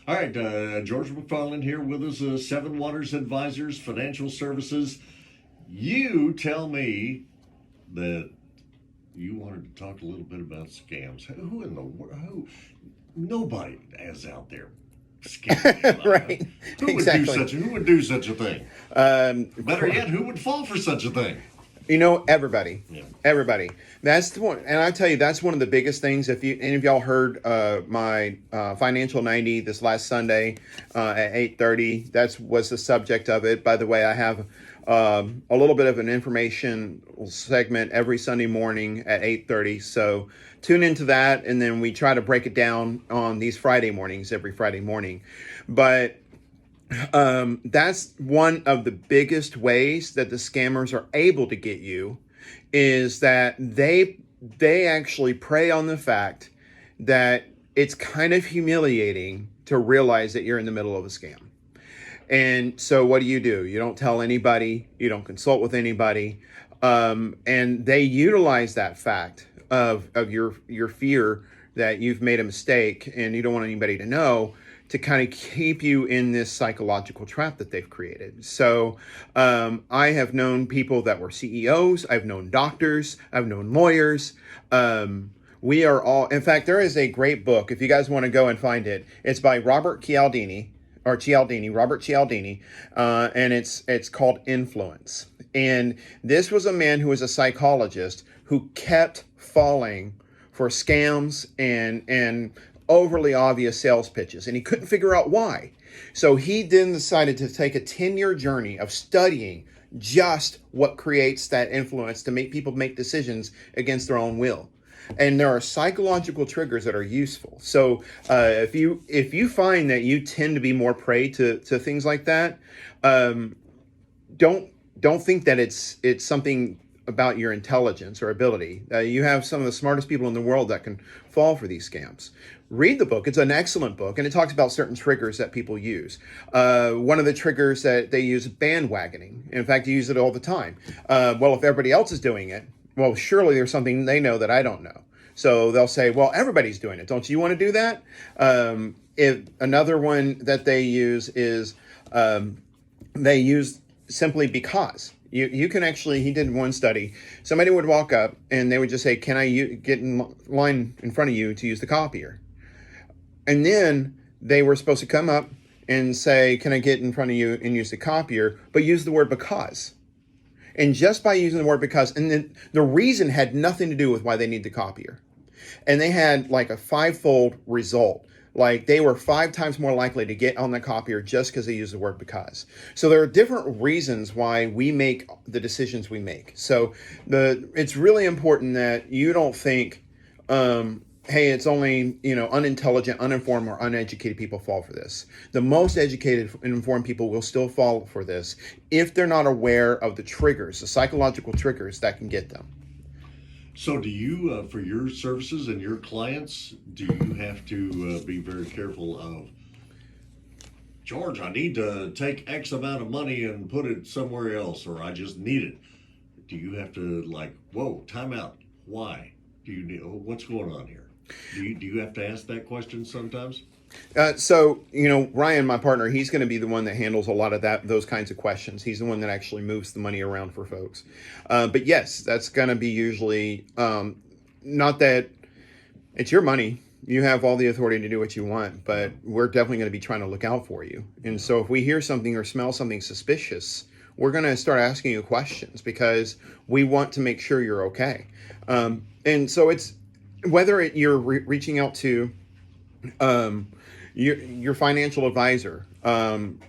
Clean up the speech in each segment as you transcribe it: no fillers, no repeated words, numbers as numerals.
All right, George McFarland here with us, Seven Waters Advisors, Financial Services. You tell me that you wanted to talk a little bit about scams. Who in the world? Who? Nobody is out there scamming anybody. Right. Who would do Exactly. such? Who would do such a thing? Better yet, who would fall for such a thing? Everybody, Yeah. everybody. That's the one, and I tell you, that's one of the biggest things. If any of y'all heard my financial 90 this last Sunday at 8:30, that was the subject of it. By the way, I have a little bit of an information segment every Sunday morning at 8:30. So tune into that, and then we try to break it down on these Friday mornings, every Friday morning. But that's one of the biggest ways that the scammers are able to get you, is that they actually prey on the fact that it's kind of humiliating to realize that you're in the middle of a scam. And so what do? You don't tell anybody, you don't consult with anybody, and they utilize that fact of your fear that you've made a mistake and you don't want anybody to know, to kind of keep you in this psychological trap that they've created. So I have known people that were CEOs, I've known doctors, I've known lawyers. We are all, in fact, there is a great book, if you guys want to go and find it. It's by Robert Cialdini, and it's called Influence. And this was a man who was a psychologist who kept falling for scams and overly obvious sales pitches, and he couldn't figure out why. So he then decided to take a 10-year journey of studying just what creates that influence to make people make decisions against their own will. And there are psychological triggers that are useful. So if you find that you tend to be more prey to things like that, don't think that it's something about your intelligence or ability. You have some of the smartest people in the world that can fall for these scams. Read the book. It's an excellent book, and it talks about certain triggers that people use. One of the triggers that they use is bandwagoning. In fact, you use it all the time. Well, if everybody else is doing it, well, surely there's something they know that I don't know. So they'll say, well, everybody's doing it. Don't you want to do that? If another one that they use is they use simply because. You can actually, he did one study, somebody would walk up and they would just say, can I get in line in front of you to use the copier? And then they were supposed to come up and say, can I get in front of you and use the copier, but use the word because. And just by using the word because, and then the reason had nothing to do with why they need the copier. And they had like a 5-fold result. Like they were 5 times more likely to get on the copier just because they use the word because. So there are different reasons why we make the decisions we make. So it's really important that you don't think, hey, it's only, unintelligent, uninformed, or uneducated people fall for this. The most educated and informed people will still fall for this if they're not aware of the triggers, the psychological triggers that can get them. So do you, for your services and your clients, do you have to be very careful of, George, I need to take X amount of money and put it somewhere else, or I just need it? Do you have to whoa, time out. Why? Do you need, what's going on here? Do you have to ask that question sometimes? So, Ryan, my partner, he's going to be the one that handles a lot of those kinds of questions. He's the one that actually moves the money around for folks. But yes, that's going to be usually, not that it's your money. You have all the authority to do what you want, but we're definitely going to be trying to look out for you. And so if we hear something or smell something suspicious, we're going to start asking you questions because we want to make sure you're okay. And so it's, whether you're reaching out to your financial advisor,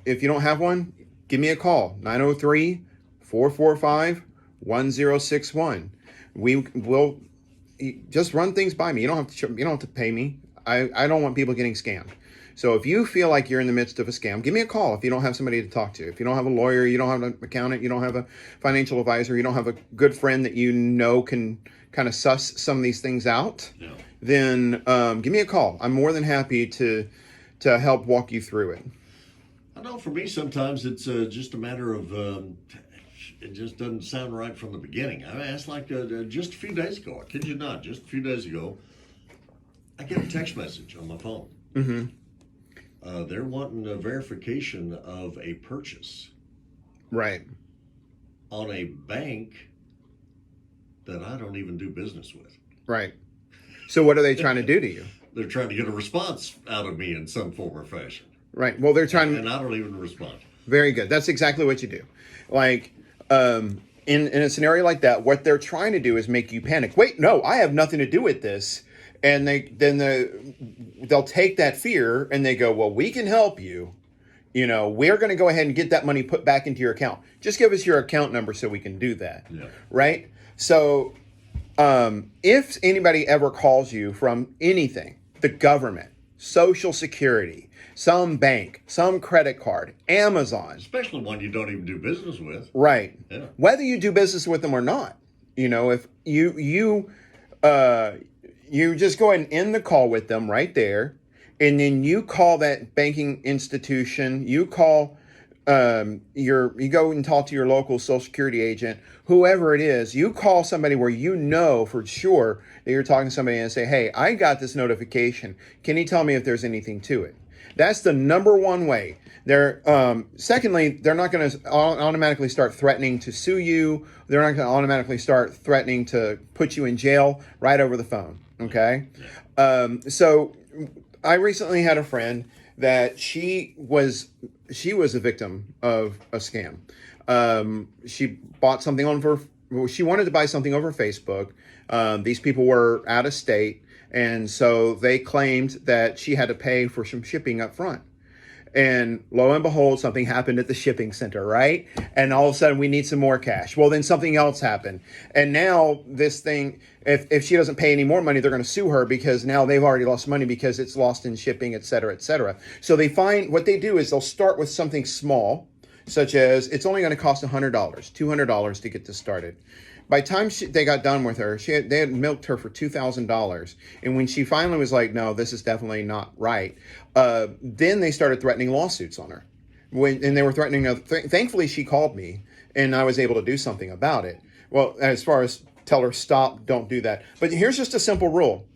if you don't have one, give me a call, 903-445-1061. We will just run things by me. You don't have to pay me. I don't want people getting scammed. So if you feel like you're in the midst of a scam, give me a call if you don't have somebody to talk to. If you don't have a lawyer, you don't have an accountant, you don't have a financial advisor, you don't have a good friend that can kind of suss some of these things out, Yeah. then give me a call. I'm more than happy to help walk you through it. I know for me sometimes it's just a matter of it just doesn't sound right from the beginning. I mean, it's like just a few days ago, I kid you not, just a few days ago, I get a text message on my phone. Mm-hmm. they're wanting a verification of a purchase Right. on a bank that I don't even do business with. Right. So what are they trying to do to you? They're trying to get a response out of me in some form or fashion. Right. Well, they're trying. And I don't even respond. Very good. That's exactly what you do. Like, in a scenario like that, what they're trying to do is make you panic. Wait, no, I have nothing to do with this. And they'll take that fear and they go, well, we can help you. We're going to go ahead and get that money put back into your account. Just give us your account number so we can do that. Yeah. Right? So if anybody ever calls you from anything, the government, Social Security, some bank, some credit card, Amazon. Especially one you don't even do business with. Right. Yeah. Whether you do business with them or not. If you just go ahead and end the call with them right there, and then you call that banking institution, you call you go and talk to your local Social Security agent, whoever it is, you call somebody where you know for sure that you're talking to somebody and say, hey, I got this notification. Can you tell me if there's anything to it? That's the number one way. Secondly, they're not going to automatically start threatening to sue you. They're not going to automatically start threatening to put you in jail right over the phone. Okay. So I recently had a friend that she was a victim of a scam. She bought something she wanted to buy something over Facebook. These people were out of state. And so they claimed that she had to pay for some shipping up front. And lo and behold, something happened at the shipping center, right? And all of a sudden we need some more cash. Well, then something else happened. And now this thing, if she doesn't pay any more money, they're going to sue her because now they've already lost money because it's lost in shipping, et cetera, et cetera. So what they do is they'll start with something small, such as it's only going to cost $100, $200 to get this started. By the time they got done with her, they had milked her for $2,000. And when she finally was like, no, this is definitely not right, then they started threatening lawsuits on her. And they were threatening her. Thankfully, she called me, and I was able to do something about it. Well, as far as tell her, stop, don't do that. But here's just a simple rule.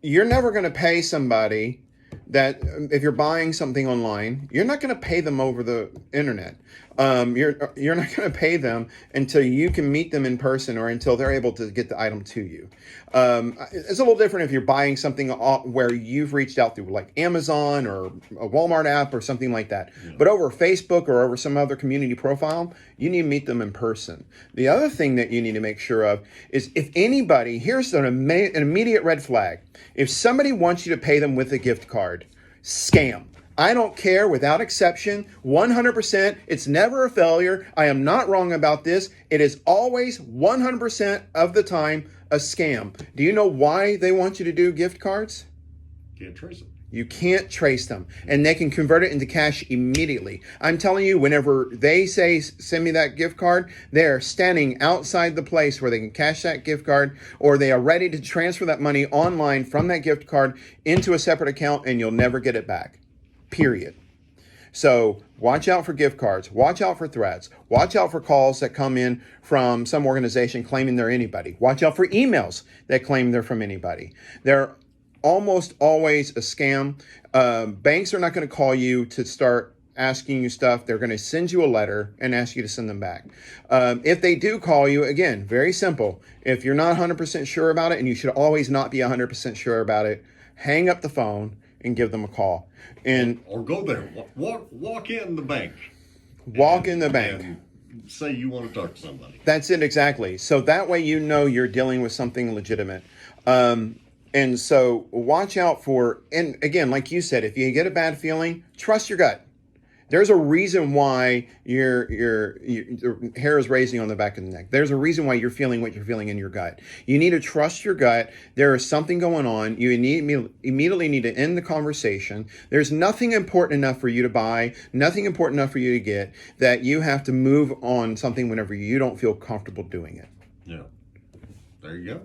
You're never going to pay somebody that if you're buying something online, you're not going to pay them over the internet. You're not going to pay them until you can meet them in person or until they're able to get the item to you. It's a little different if you're buying something where you've reached out through like Amazon or a Walmart app or something like that. Yeah. But over Facebook or over some other community profile, you need to meet them in person. The other thing that you need to make sure of is if anybody, here's an immediate red flag. If somebody wants you to pay them with a gift card, scam. I don't care, without exception, 100%. It's never a failure. I am not wrong about this. It is always 100% of the time a scam. Do you know why they want you to do gift cards? Can't trace them. You can't trace them, and they can convert it into cash immediately. I'm telling you, whenever they say, send me that gift card, they're standing outside the place where they can cash that gift card, or they are ready to transfer that money online from that gift card into a separate account, and you'll never get it back. Period. So watch out for gift cards. Watch out for threats. Watch out for calls that come in from some organization claiming they're anybody. Watch out for emails that claim they're from anybody. They're almost always a scam. Banks are not going to call you to start asking you stuff. They're going to send you a letter and ask you to send them back. If they do call you, again, very simple. If you're not 100% sure about it, and you should always not be 100% sure about it, hang up the phone and give them a call. Or go there. Walk in the bank. Walk in the bank. And say you want to talk to somebody. That's it, exactly. So that way you know you're dealing with something legitimate. And so watch out for, and again, like you said, if you get a bad feeling, trust your gut. There's a reason why your hair is raising on the back of the neck. There's a reason why you're feeling what you're feeling in your gut. You need to trust your gut. There is something going on. You immediately need to end the conversation. There's nothing important enough for you to buy, nothing important enough for you to get, that you have to move on something whenever you don't feel comfortable doing it. Yeah. There you go.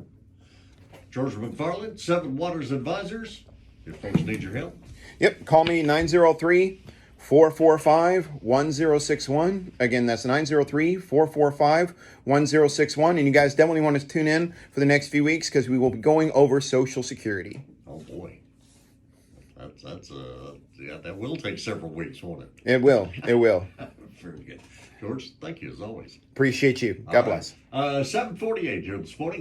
George McFarland, Seven Waters Advisors. If folks need your help. Yep. Call me 903-445-1061. Again, that's 903-445-1061. And you guys definitely want to tune in for the next few weeks because we will be going over Social Security. Oh, boy. That's That's yeah, that will take several weeks, won't it? It will. It will. Very good. George, thank you as always. Appreciate you. God bless. 7:48 here this morning.